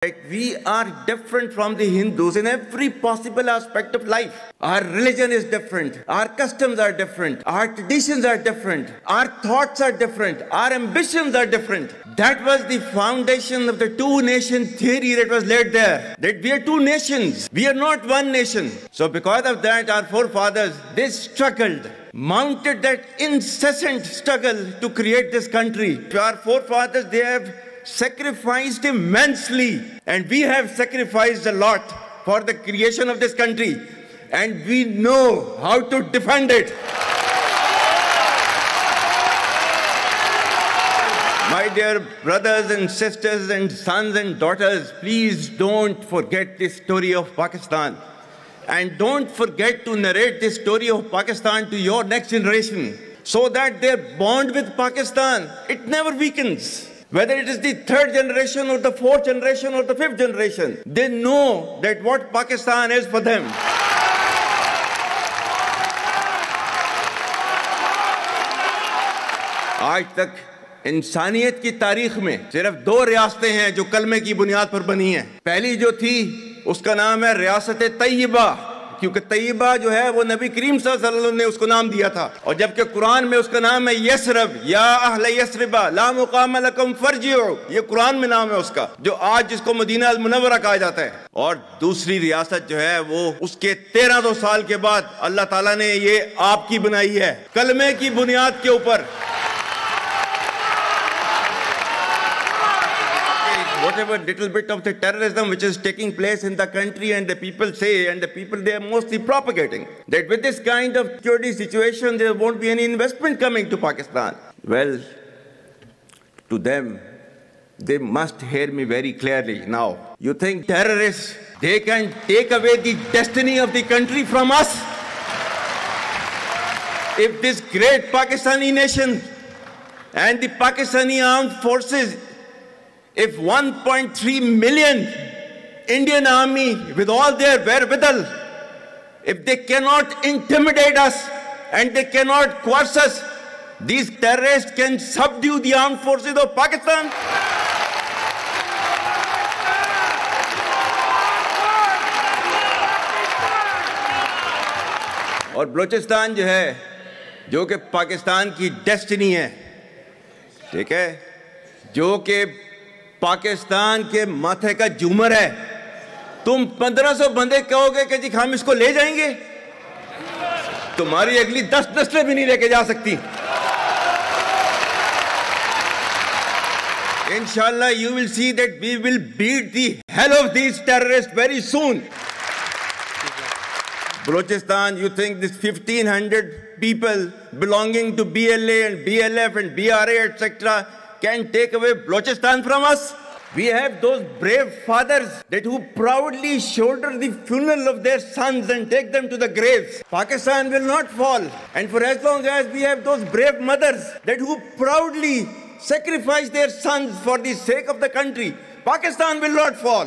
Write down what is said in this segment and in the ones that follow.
We are different from the Hindus in every possible aspect of life. Our religion is different. Our customs are different. Our traditions are different. Our thoughts are different. Our ambitions are different. That was the foundation of the two-nation theory that was laid there. That we are two nations. We are not one nation. So because of that, our forefathers, they struggled, mounted that incessant struggle to create this country. Our forefathers, they have sacrificed immensely, and we have sacrificed a lot for the creation of this country, and we know how to defend it. My dear brothers and sisters and sons and daughters, please don't forget the story of Pakistan, and don't forget to narrate the story of Pakistan to your next generation, so that their bond with Pakistan, it never weakens. Whether it is the third generation or the fourth generation or the fifth generation, they know that what Pakistan is for them. आज तक इंसानियत की तारीख में सिर्फ दो रियासतें हैं जो कलमे की बुनियाद पर बनी हैं। पहली जो थी उसका नाम है रियासत तैयबा, क्योंकि तैयबा जो है वो नबी करीम सल्लल्लाहु अलैहि वसल्लम ने उसको नाम दिया था, और जबकि कुरान में उसका नाम है यसरब, या अहले यसरबा ला मुकाम लकुम फरजिउ, ये कुरान में नाम है उसका, जो आज जिसको मदीना अल मुनव्वरा कहा जाता है। और दूसरी रियासत जो है वो उसके 1300 साल के बाद अल्लाह ताला ने ये आपकी बनाई है, कलमे की बुनियाद के ऊपर। Whatever little bit of the terrorism which is taking place in the country, and the people say, and the people they are mostly propagating, that with this kind of security situation there won't be any investment coming to Pakistan. Well, to them, they must hear me very clearly now. You think terrorists, they can take away the destiny of the country from us? If this great Pakistani nation and the Pakistani armed forces, if 1.3 million Indian army with all their wherewithal, if they cannot intimidate us and they cannot coerce us, these terrorists can subdue the armed forces of Pakistan. और बलूचिस्तान जो है, जो कि पाकिस्तान की destiny है, ठीक है, जो कि पाकिस्तान के माथे का झूमर है, तुम 1500 बंदे कहोगे कि जी हम इसको ले जाएंगे, तुम्हारी अगली 10 नस्लें भी नहीं लेके जा सकती। Inshallah, you will see that we will beat the hell of these terrorists very soon. Balochistan, you think this 1500 people belonging to BLA and BLF and BRA, etc., can take away Balochistan from us? We have those brave fathers that who proudly shoulder the funeral of their sons and take them to the graves. Pakistan will not fall. And for as long as we have those brave mothers that who proudly sacrifice their sons for the sake of the country, Pakistan will not fall.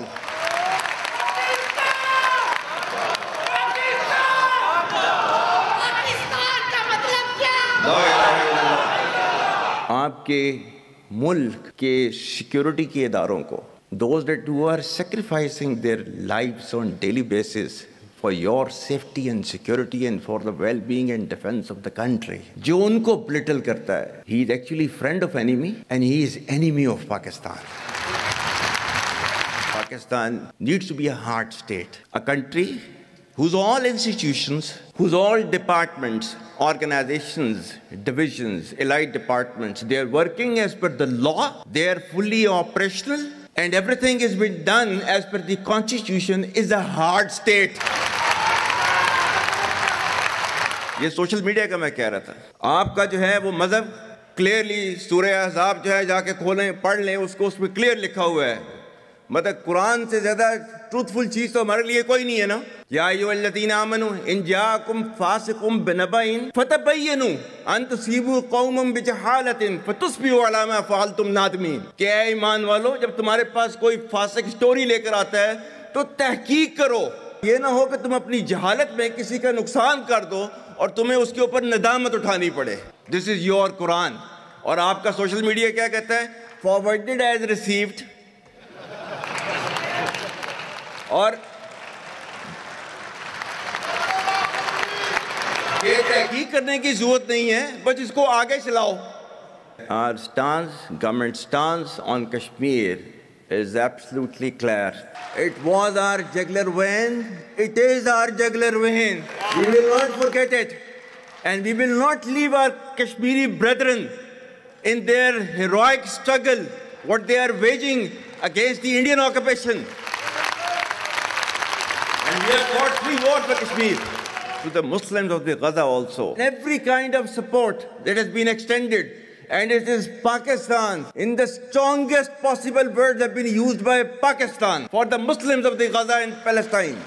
आपके मुल्क के security के इदारों को, those that who are sacrificing their lives on daily basis for your safety and security and for the well-being and defense of the country, जो उनको belittle करता है, he is actually friend of enemy and he is enemy of Pakistan. Pakistan needs to be a hard state, a country whose all institutions, whose all departments, organizations, divisions, allied departments, they are working as per the law, they are fully operational, and everything is being done as per the constitution, is a hard state. ये social media का मैं कह रहा था, आपका जो है वो मजहब क्लियरली सूरह अहज़ाब जो है जाके खोलें पढ़ लें, उसको उसमें क्लियर लिखा हुआ है, मतलब कुरान से ज्यादा ट्रूथफुल चीज तो हमारे लिए कोई नहीं है ना। या अय्युहल्लज़ीना आमनू इन जाअकुम फासिकुम बिनबइन फतबय्यनु अन तुसीबू कौमम बिजहालतिन फतुस्बिहू अला मा फअलतुम नादिमीन। क्या ईमान वालो, जब तुम्हारे पास कोई फासिक स्टोरी लेकर आता है तो तहकीक करो, ये ना हो कि तुम अपनी जहालत में किसी का नुकसान कर दो और तुम्हें उसके ऊपर नदामत उठानी पड़े। This is your Quran. और आपका सोशल मीडिया क्या कहता है? Forwarded as received. और ये तहकीक करने की जरूरत नहीं है, बस इसको आगे चलाओ. Our stance, government stance on Kashmir is absolutely clear. It was our jugular vein. It is our jugular vein. We will not forget it. And we will not leave our Kashmiri brethren in their heroic struggle, what they are waging against the Indian occupation. And we have fought free war for Kashmir. To the Muslims of the Gaza also. Every kind of support that has been extended. And it is Pakistan, in the strongest possible words have been used by Pakistan for the Muslims of the Gaza and Palestine.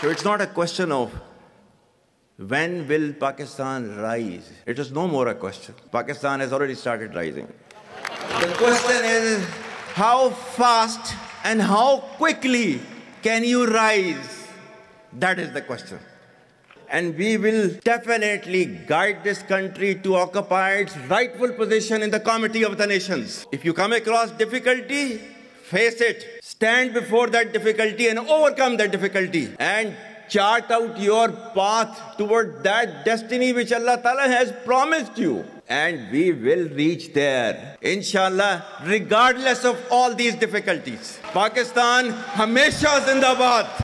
So it's not a question of when will Pakistan rise. It is no more a question. Pakistan has already started rising. The question is how fast and how quickly can you rise? That is the question. And we will definitely guide this country to occupy its rightful position in the Committee of the Nations. If you come across difficulty, face it. Stand before that difficulty and overcome that difficulty. And chart out your path toward that destiny which Allah Ta'ala has promised you. And we will reach there, inshallah, regardless of all these difficulties. Pakistan, Hamesha Zindabad.